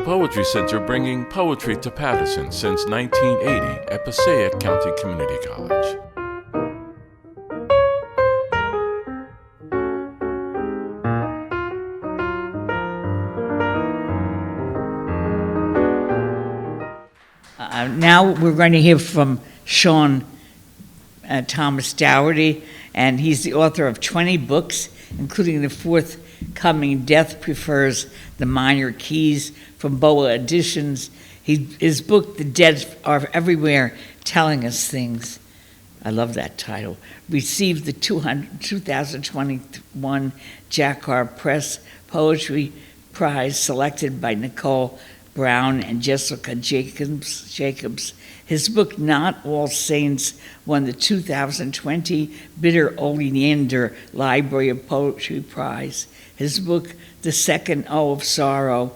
Poetry Center, bringing poetry to Paterson since 1980 at Passaic County Community College. Now we're going to hear from Sean Thomas Dougherty, and he's the author of 20 books, including the forthcoming Death Prefers the Minor Keys from Boa Editions. His book, The Dead Are Everywhere, Telling Us Things, I love that title, received the 2021 Jacquard Press Poetry Prize, selected by Nicole Brown and Jessica Jacobs. His book, Not All Saints, won the 2020 Bitter Oleander Library of Poetry Prize. His book, The Second O of Sorrow,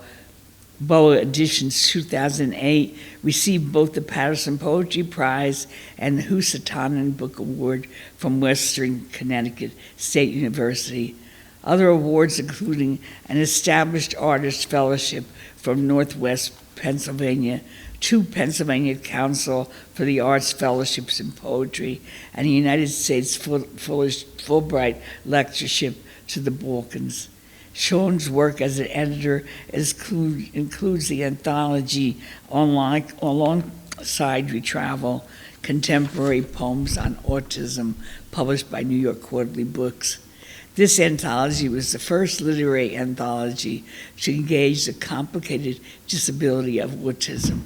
Boa Editions 2008, received both the Paterson Poetry Prize and the Housatonic Book Award from Western Connecticut State University. Other awards including an Established Artist Fellowship from Northwest Pennsylvania, 2 Pennsylvania Council for the Arts Fellowships in Poetry, and a United States Fulbright Lectureship to the Balkans. Sean's work as an editor includes the anthology Alongside We Travel, Contemporary Poems on Autism, published by New York Quarterly Books. This anthology was the first literary anthology to engage the complicated disability of autism.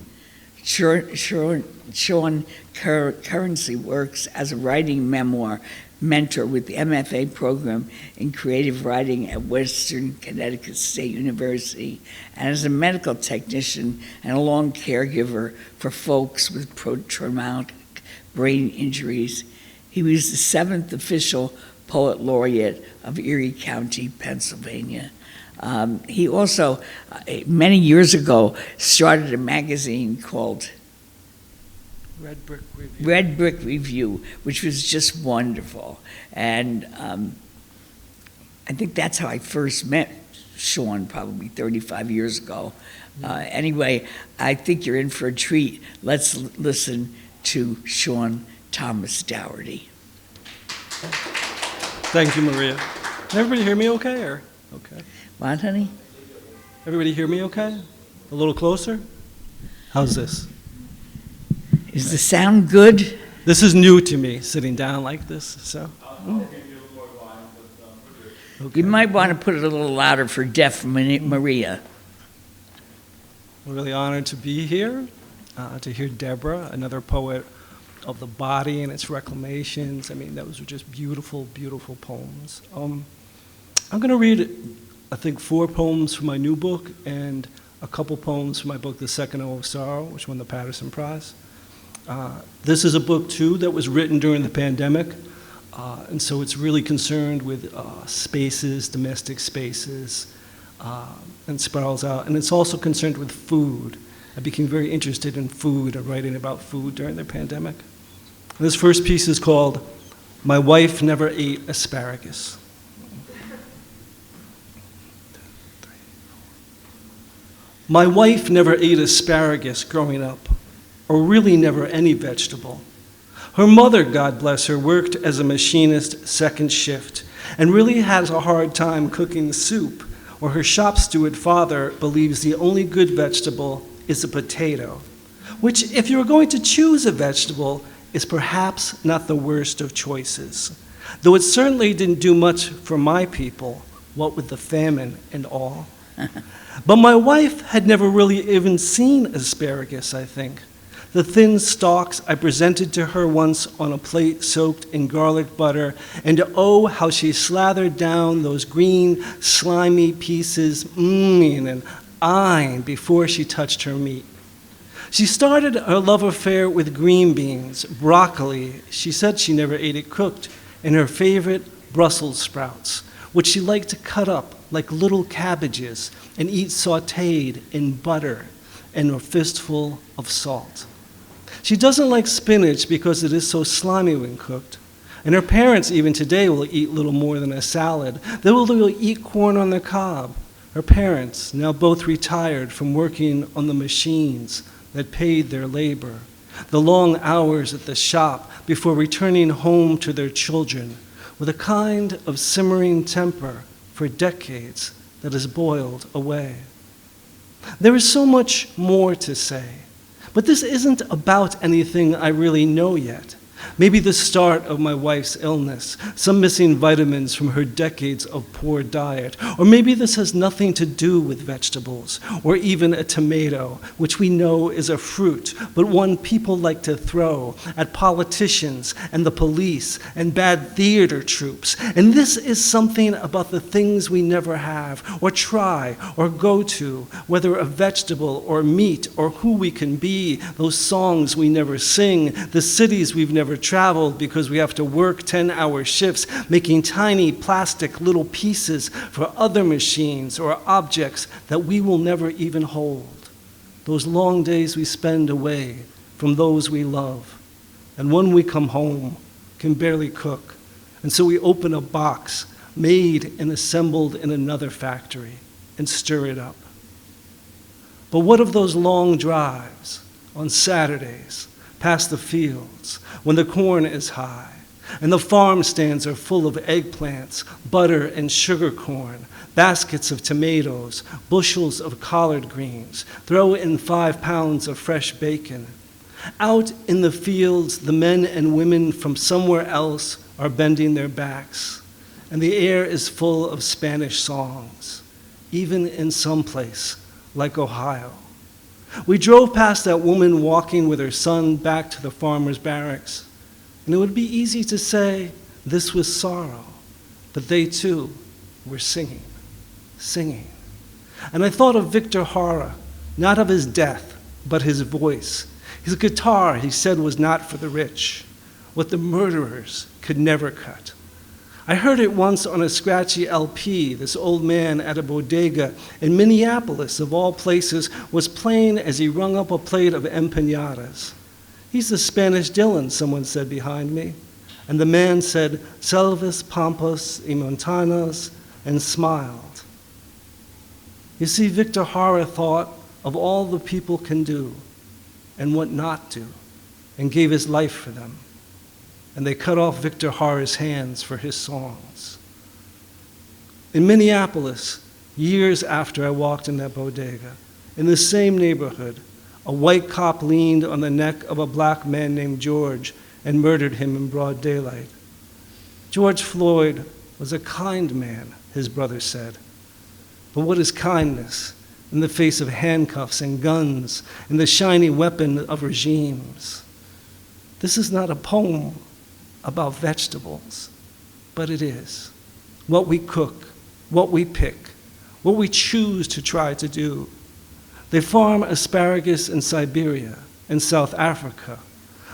Sean currently works as a writing memoir mentor with the MFA program in creative writing at Western Connecticut State University, and as a medical technician and a long caregiver for folks with traumatic brain injuries. He was the 7th official Poet Laureate of Erie County, Pennsylvania. He also, many years ago, started a magazine called Red Brick Review, which was just wonderful. And I think that's how I first met Sean, probably 35 years ago. Anyway, I think you're in for a treat. Let's listen to Sean Thomas Dougherty. Thank you, Maria. Can everybody hear me okay? Or okay? What, honey? Everybody hear me okay? A little closer? How's this? Is the sound good? This is new to me, sitting down like this, so. Okay. You might want to put it a little louder for deaf Maria. We're really honored to be here, to hear Deborah, another poet of the body and its reclamations. I mean, those were just beautiful, beautiful poems. I'm going to read, I think, 4 poems from my new book and a couple poems from my book, The Second O of Sorrow, which won the Paterson Prize. This is a book, too, that was written during the pandemic, and so it's really concerned with spaces, domestic spaces, and spirals out. And it's also concerned with food. I became very interested in food and writing about food during the pandemic. This first piece is called My Wife Never Ate Asparagus. My wife never ate asparagus growing up, or really never any vegetable. Her mother, God bless her, worked as a machinist second shift and really has a hard time cooking soup, or her shop steward father believes the only good vegetable is a potato, which, if you're going to choose a vegetable, is perhaps not the worst of choices, though it certainly didn't do much for my people, what with the famine and all. But my wife had never really even seen asparagus, I think. The thin stalks I presented to her once on a plate soaked in garlic butter, and oh, how she slathered down those green, slimy pieces, and eyeing before she touched her meat. She started her love affair with green beans, broccoli. She said she never ate it cooked, and her favorite Brussels sprouts, which she liked to cut up like little cabbages and eat sautéed in butter and a fistful of salt. She doesn't like spinach because it is so slimy when cooked. And her parents even today will eat little more than a salad. They will eat corn on the cob. Her parents, now both retired from working on the machines that paid their labor, the long hours at the shop before returning home to their children, with a kind of simmering temper for decades that has boiled away. There is so much more to say, but this isn't about anything I really know yet. Maybe the start of my wife's illness, some missing vitamins from her decades of poor diet, or maybe this has nothing to do with vegetables, or even a tomato, which we know is a fruit, but one people like to throw at politicians and the police and bad theater troops. And this is something about the things we never have, or try, or go to, whether a vegetable or meat, or who we can be, those songs we never sing, the cities we've never traveled because we have to work 10-hour shifts making tiny plastic little pieces for other machines or objects that we will never even hold. Those long days we spend away from those we love. And when we come home, can barely cook. And so we open a box made and assembled in another factory and stir it up. But what of those long drives on Saturdays past the fields when the corn is high and the farm stands are full of eggplants, butter and sugar corn, baskets of tomatoes, bushels of collard greens, throw in 5 pounds of fresh bacon. Out in the fields, the men and women from somewhere else are bending their backs, and the air is full of Spanish songs, even in some place like Ohio. We drove past that woman walking with her son back to the farmer's barracks, and it would be easy to say this was sorrow, but they too were singing. And I thought of Victor Hara, not of his death, but his voice. His guitar, he said, was not for the rich, what the murderers could never cut. I heard it once on a scratchy LP. This old man at a bodega in Minneapolis, of all places, was playing as he rung up a plate of empanadas. "He's the Spanish Dylan," someone said behind me. And the man said, "Selvas, pampas, y montanas," and smiled. You see, Victor Hara thought of all the people can do and what not do, and gave his life for them. And they cut off Victor Hara's hands for his songs. In Minneapolis, years after I walked in that bodega, in the same neighborhood, a white cop leaned on the neck of a black man named George and murdered him in broad daylight. George Floyd was a kind man, his brother said. But what is kindness in the face of handcuffs and guns and the shiny weapon of regimes? This is not a poem about vegetables, but it is. What we cook, what we pick, what we choose to try to do. They farm asparagus in Siberia and South Africa.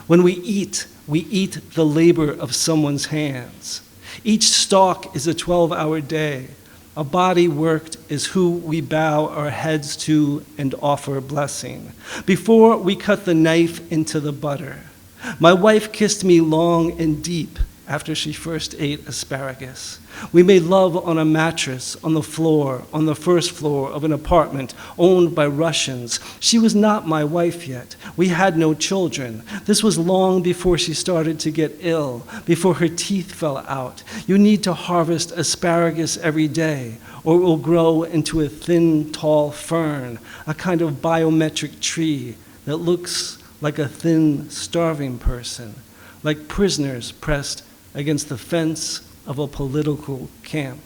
When we eat the labor of someone's hands. Each stalk is a 12-hour day. A body worked is who we bow our heads to and offer blessing. Before we cut the knife into the butter, my wife kissed me long and deep after she first ate asparagus. We made love on a mattress on the floor, on the first floor of an apartment owned by Russians. She was not my wife yet. We had no children. This was long before she started to get ill, before her teeth fell out. You need to harvest asparagus every day, or it will grow into a thin, tall fern, a kind of biometric tree that looks like a thin, starving person, like prisoners pressed against the fence of a political camp.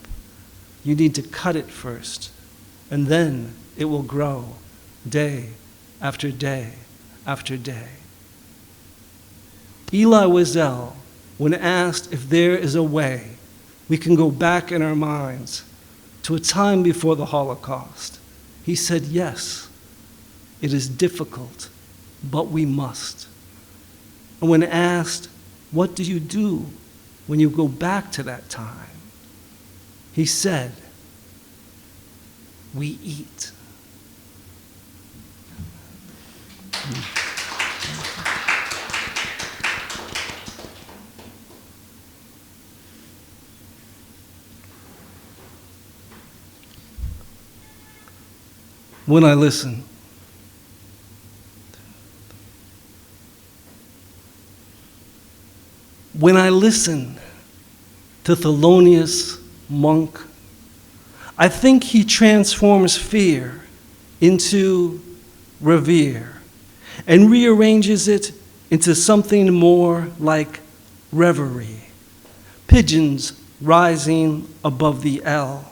You need to cut it first, and then it will grow day after day after day. Elie Wiesel, when asked if there is a way we can go back in our minds to a time before the Holocaust, he said, yes, it is difficult, but we must. And when asked, what do you do when you go back to that time? He said, we eat. when I listen. When I listen to Thelonious Monk, I think he transforms fear into revere and rearranges it into something more like reverie. Pigeons rising above the L,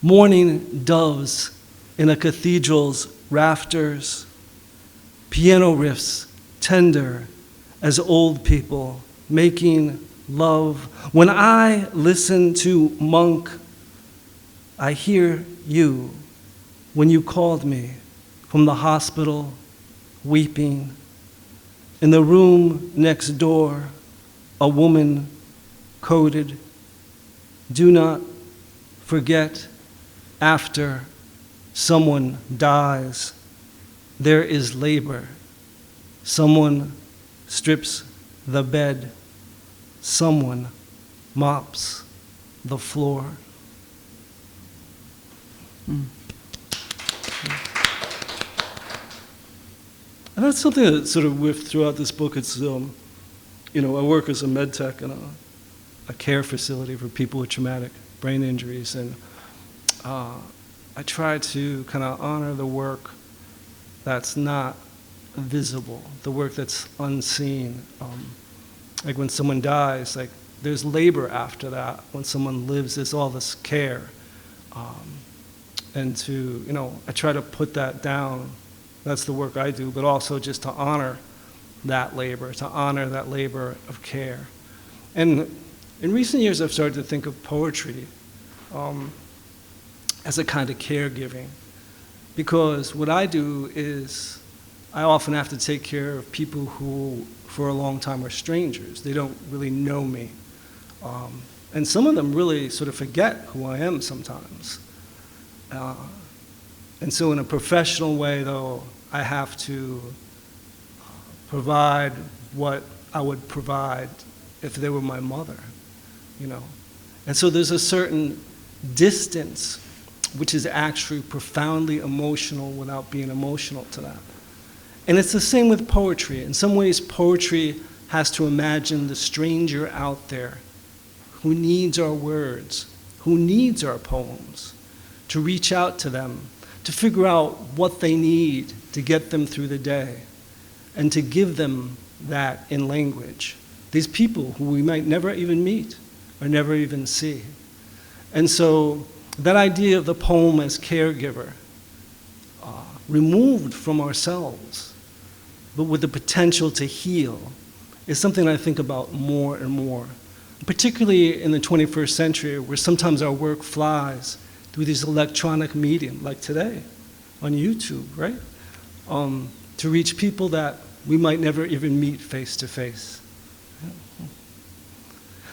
morning doves in a cathedral's rafters, piano riffs tender as old people making love. When I listen to Monk, I hear you when you called me from the hospital, weeping. In the room next door, a woman coded, "Do not forget, after someone dies, there is labor. Someone strips the bed. Someone mops the floor." And that's something that sort of whiffed throughout this book. It's, I work as a med tech in a care facility for people with traumatic brain injuries, and I try to kind of honor the work that's not visible, the work that's unseen. Like when someone dies, like there's labor after that. When someone lives, there's all this care. And I try to put that down. That's the work I do, but also just to honor that labor of care. And in recent years, I've started to think of poetry as a kind of caregiving, because what I do is I often have to take care of people who, for a long time, are strangers. They don't really know me. And some of them really sort of forget who I am sometimes. And so in a professional way, though, I have to provide what I would provide if they were my mother, And so there's a certain distance which is actually profoundly emotional without being emotional to that. And it's the same with poetry. In some ways, poetry has to imagine the stranger out there who needs our words, who needs our poems, to reach out to them, to figure out what they need to get them through the day, and to give them that in language. These people who we might never even meet or never even see. And so that idea of the poem as caregiver, removed from ourselves, but with the potential to heal, is something I think about more and more, particularly in the 21st century, where sometimes our work flies through these electronic medium, like today, on YouTube, right? To reach people that we might never even meet face to face.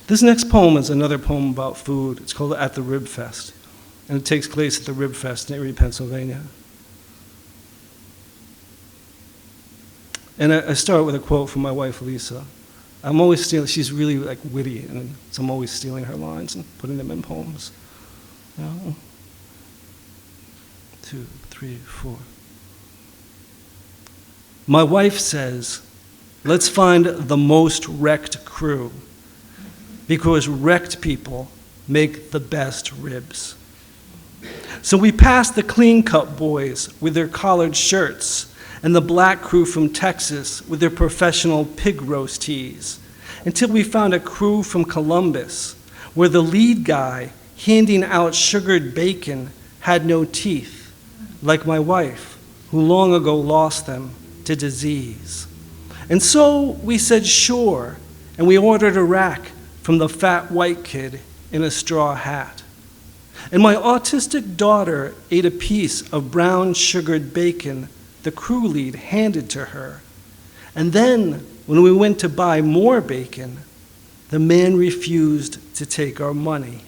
This next poem is another poem about food. It's called At the Rib Fest, and it takes place at the Rib Fest in Erie, Pennsylvania. And I start with a quote from my wife, Lisa. I'm always stealing, she's really witty, and so I'm always stealing her lines and putting them in poems. 2, 3, 4. My wife says, let's find the most wrecked crew, because wrecked people make the best ribs. So we passed the clean-cut boys with their collared shirts and the black crew from Texas with their professional pig roast tees, until we found a crew from Columbus where the lead guy handing out sugared bacon had no teeth, like my wife, who long ago lost them to disease. And so we said sure, and we ordered a rack from the fat white kid in a straw hat. And my autistic daughter ate a piece of brown sugared bacon the crew lead handed to her. And then, when we went to buy more bacon, the man refused to take our money.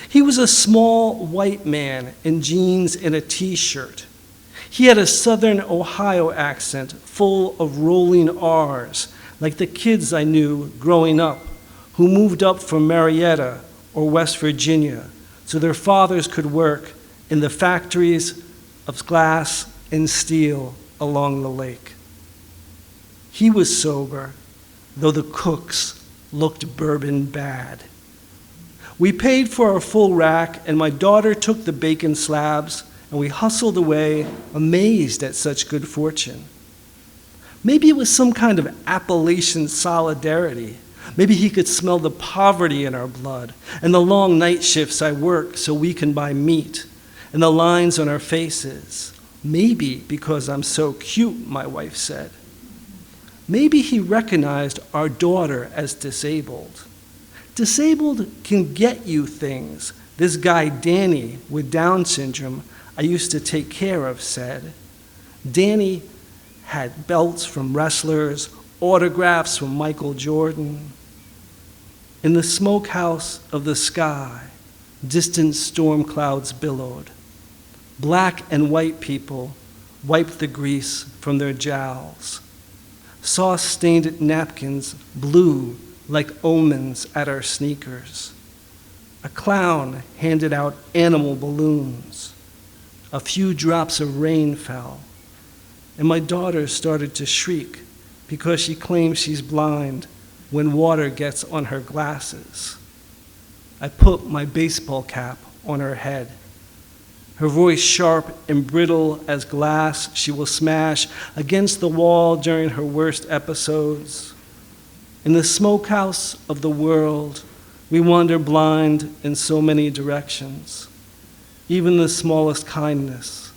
He was a small white man in jeans and a t-shirt. He had a southern Ohio accent full of rolling R's, like the kids I knew growing up who moved up from Marietta or West Virginia so their fathers could work in the factories of glass and steel along the lake. He was sober, though the cooks looked bourbon bad. We paid for our full rack, and my daughter took the bacon slabs, and we hustled away, amazed at such good fortune. Maybe it was some kind of Appalachian solidarity. Maybe he could smell the poverty in our blood, and the long night shifts I work so we can buy meat, and the lines on our faces. Maybe because I'm so cute, my wife said. Maybe he recognized our daughter as disabled. Disabled can get you things. This guy, Danny, with Down syndrome, I used to take care of, said. Danny had belts from wrestlers, autographs from Michael Jordan. In the smokehouse of the sky, distant storm clouds billowed. Black and white people wiped the grease from their jowls. Sauce-stained napkins blew like omens at our sneakers. A clown handed out animal balloons. A few drops of rain fell, and my daughter started to shriek because she claims she's blind when water gets on her glasses. I put my baseball cap on her head. Her voice sharp and brittle as glass she will smash against the wall during her worst episodes. In the smokehouse of the world, we wander blind in so many directions. Even the smallest kindness,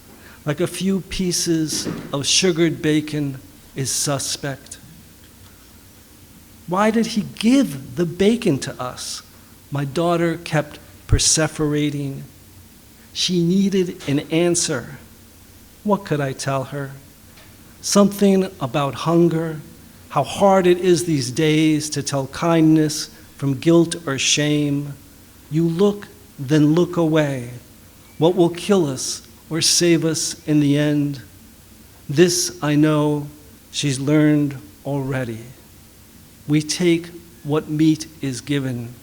like a few pieces of sugared bacon, is suspect. Why did he give the bacon to us? My daughter kept perseverating. She needed an answer. What could I tell her? Something about hunger, how hard it is these days to tell kindness from guilt or shame. You look, then look away. What will kill us or save us in the end? This I know she's learned already. We take what meat is given.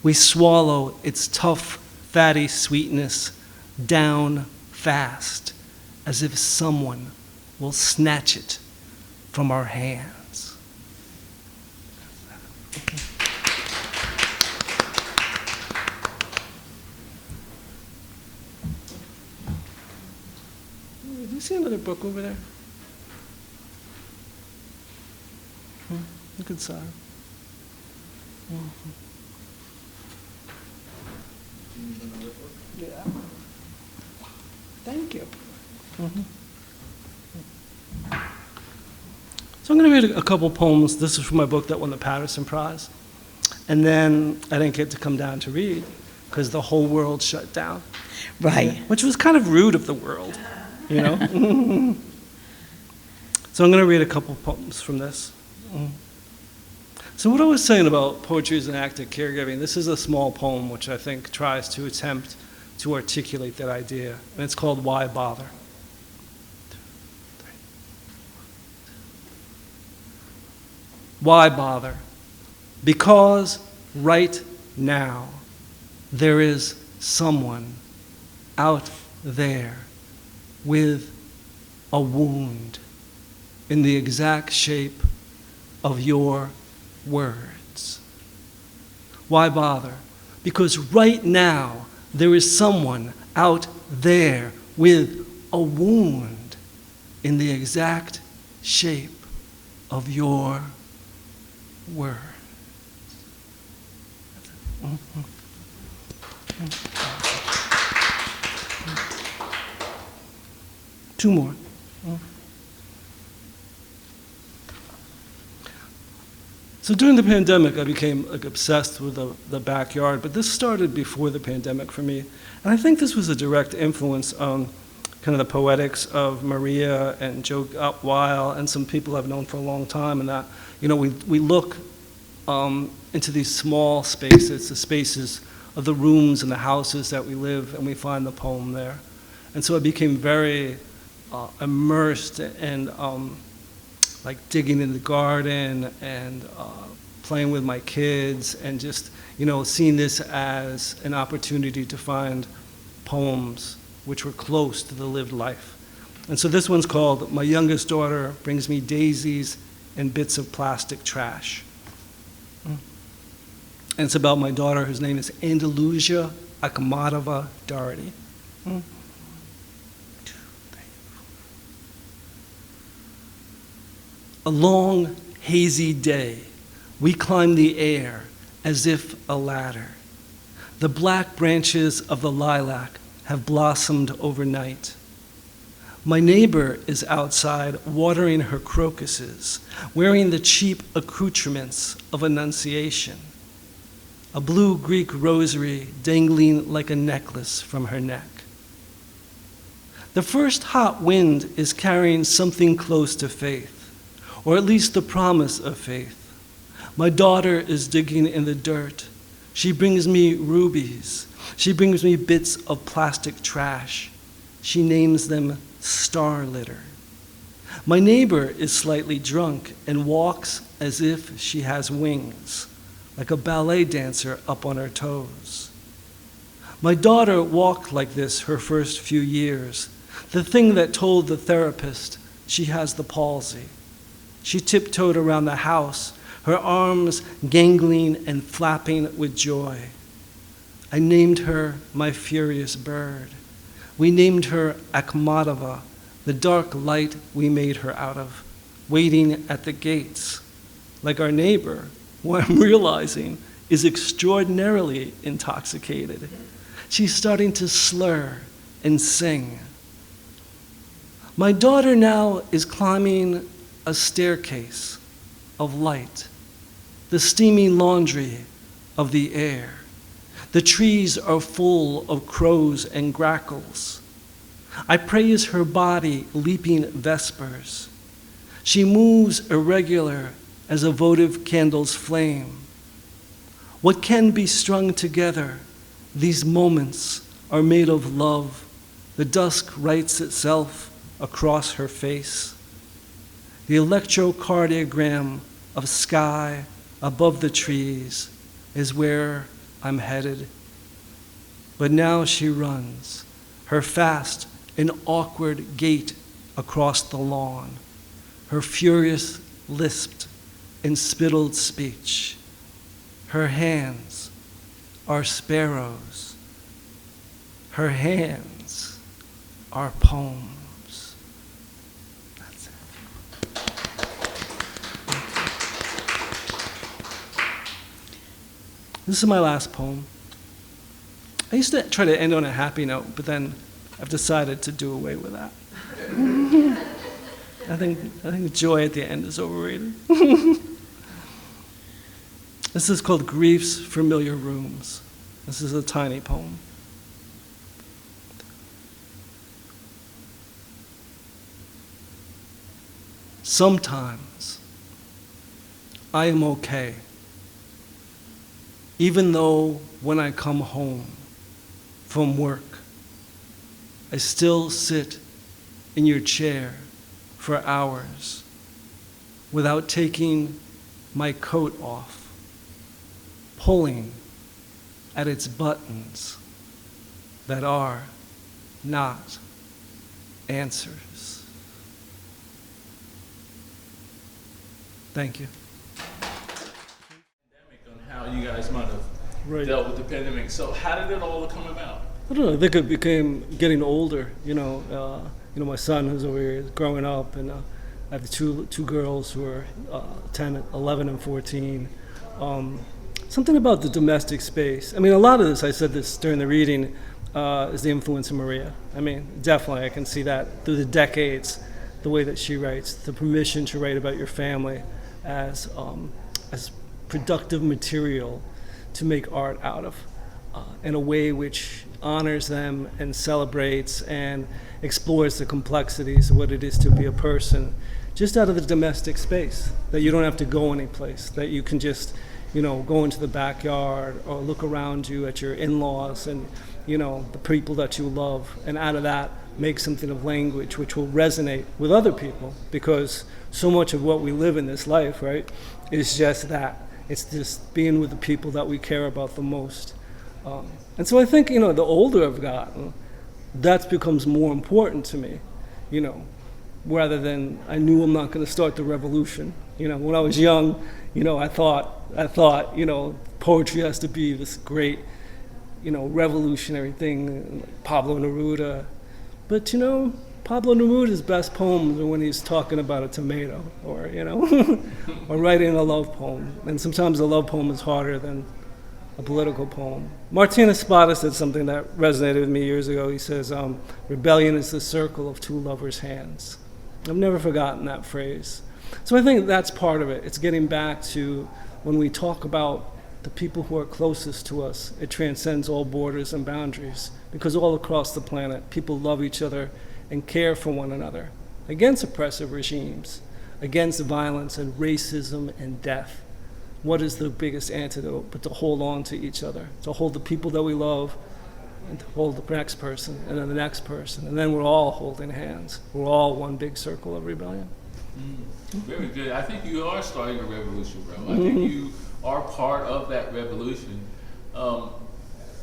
We swallow its tough, fatty sweetness down fast, as if someone will snatch it from our hands. Do you see another book over there? Look inside. Yeah. Thank you. So I'm going to read a couple poems. This is from my book that won the Paterson Prize. And then I didn't get to come down to read because the whole world shut down. Right. Which was kind of rude of the world, you know? So I'm going to read a couple poems from this. So what I was saying about poetry as an act of caregiving, this is a small poem which I think tries to attempt to articulate that idea, and it's called Why Bother? Why bother? Because right now there is someone out there with a wound in the exact shape of your words. Why bother? Because right now there is someone out there with a wound in the exact shape of your words. Two more. So during the pandemic, I became obsessed with the backyard, but this started before the pandemic for me. And I think this was a direct influence on kind of the poetics of Maria and Joe Weil and some people I've known for a long time, and that, you know, we look into these small spaces, the spaces of the rooms and the houses that we live, and we find the poem there. And so I became very immersed and like digging in the garden and playing with my kids and just, you know, seeing this as an opportunity to find poems which were close to the lived life. And so this one's called My Youngest Daughter Brings Me Daisies and Bits of Plastic Trash. And it's about my daughter, whose name is Andalusia Akhmatova Dougherty. A long, hazy day, we climb the air as if a ladder. The black branches of the lilac have blossomed overnight. My neighbor is outside watering her crocuses, wearing the cheap accoutrements of Annunciation, a blue Greek rosary dangling like a necklace from her neck. The first hot wind is carrying something close to faith, or at least the promise of faith. My daughter is digging in the dirt. She brings me rubies. She brings me bits of plastic trash. She names them star litter. My neighbor is slightly drunk and walks as if she has wings, like a ballet dancer up on her toes. My daughter walked like this her first few years, the thing that told the therapist she has the palsy. She tiptoed around the house, her arms gangling and flapping with joy. I named her my furious bird. We named her Akhmatova, the dark light we made her out of, waiting at the gates. Like our neighbor, who I'm realizing is extraordinarily intoxicated. She's starting to slur and sing. My daughter now is climbing a staircase of light, the steamy laundry of the air. The trees are full of crows and grackles. I praise her body leaping vespers. She moves irregular as a votive candle's flame. What can be strung together? These moments are made of love. The dusk writes itself across her face. The electrocardiogram of sky above the trees is where I'm headed. But now she runs, her fast and awkward gait across the lawn, her furious lisped and spittled speech. Her hands are sparrows. Her hands are poems. That's it. This is my last poem. I used to try to end on a happy note, but then I've decided to do away with that. I think joy at the end is overrated. This is called Grief's Familiar Rooms. This is a tiny poem. Sometimes I am okay, even though when I come home from work, I still sit in your chair for hours without taking my coat off, pulling at its buttons that are not answers. Thank you. On how you guys might have dealt with the pandemic. So how did it all come about? I don't know. I think it became getting older. My son who's over here is growing up, and I have two girls who are 10, 11, and 14. Something about the domestic space. I mean, a lot of this, I said this during the reading, is the influence of Maria. I mean, definitely, I can see that through the decades, the way that she writes, the permission to write about your family as productive material to make art out of, in a way which honors them and celebrates and explores the complexities of what it is to be a person, just out of the domestic space, that you don't have to go anyplace, that you can just, go into the backyard or look around you at your in-laws and, the people that you love, and out of that make something of language which will resonate with other people, because so much of what we live in this life, right, is just that. It's just being with the people that we care about the most. And so I think, the older I've gotten, that becomes more important to me, you know, rather than I knew I'm not going to start the revolution. You know, when I was young, you know, I thought, you know, poetry has to be this great, you know, revolutionary thing, like Pablo Neruda. But, you know, Pablo Neruda's best poems are when he's talking about a tomato, or, you know, or writing a love poem. And sometimes a love poem is harder than a political poem. Martina Spada said something that resonated with me years ago. He says, rebellion is the circle of two lovers' hands. I've never forgotten that phrase. So I think that's part of it. It's getting back to when we talk about the people who are closest to us, it transcends all borders and boundaries, because all across the planet, people love each other and care for one another against oppressive regimes, against violence and racism and death. What is the biggest antidote but to hold on to each other, to hold the people that we love, and to hold the next person, and then the next person, and then we're all holding hands. We're all one big circle of rebellion. Very good. I think you are starting a revolution, bro. I think you are part of that revolution.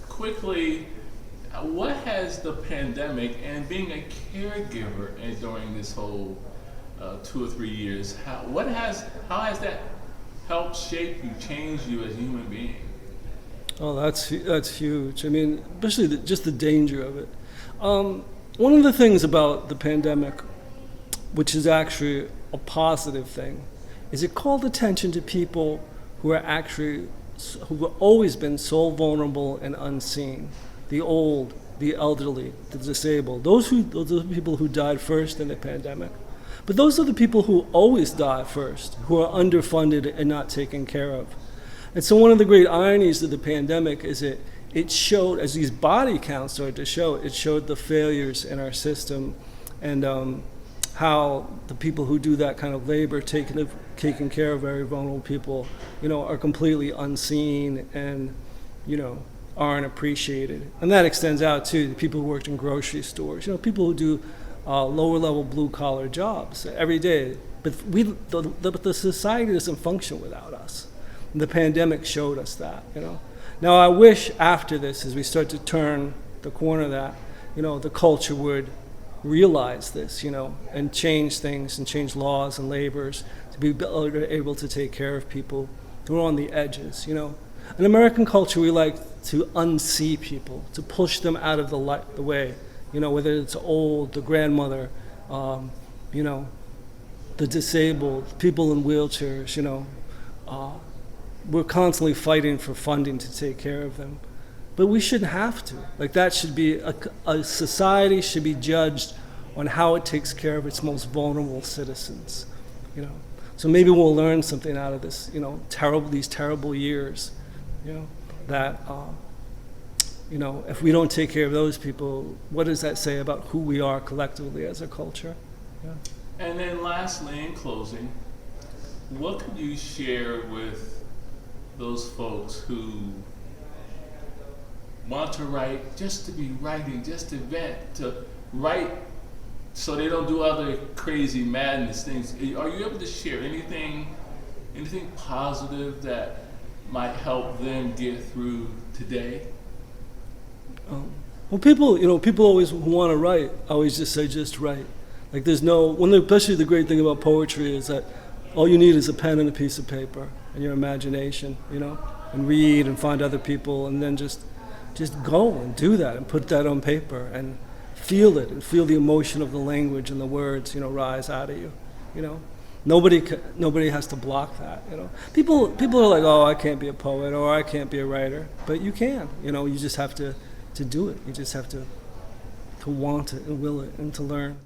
Quickly, what has the pandemic and being a caregiver during this whole 2 or 3 years, how has that helped shape you, change you as a human being? Oh, that's huge. I mean, especially just the danger of it. One of the things about the pandemic, which is actually a positive thing, is it called attention to people who have always been so vulnerable and unseen. The old, the elderly, the disabled. Those are the people who died first in the pandemic. But those are the people who always die first, who are underfunded and not taken care of. And so one of the great ironies of the pandemic is it showed, as these body counts started to show, it showed the failures in our system, and how the people who do that kind of labor, taking care of very vulnerable people, you know, are completely unseen and, you know, aren't appreciated. And that extends out to the people who worked in grocery stores, you know, people who do lower level blue collar jobs every day. But the society doesn't function without us. And the pandemic showed us that, you know. Now I wish after this, as we start to turn the corner, that, you know, the culture would realize this, you know, and change things and change laws and labors to be able to take care of people who are on the edges, you know. In American culture, we like to unsee people, to push them out of the way, you know, whether it's old, the grandmother, you know, the disabled, people in wheelchairs, you know. We're constantly fighting for funding to take care of them. But we shouldn't have to. Like, that should be, a society should be judged on how it takes care of its most vulnerable citizens, you know. So maybe we'll learn something out of this, you know, these terrible years, you know, that, you know, if we don't take care of those people, what does that say about who we are collectively as a culture? Yeah. And then lastly, in closing, what could you share with those folks who want to write just to be writing, just to vent, to write so they don't do other crazy madness things? Are you able to share anything positive that might help them get through today? Well, people always want to write. I always just say, just write. Like, especially the great thing about poetry is that all you need is a pen and a piece of paper and your imagination, you know, and read and find other people, and then just go and do that and put that on paper and feel it and feel the emotion of the language and the words, you know, rise out of you, you know. Nobody has to block that, you know. People are like, oh, I can't be a poet, or I can't be a writer, but you can, you know. You just have to do it. You just have to want it and will it and to learn.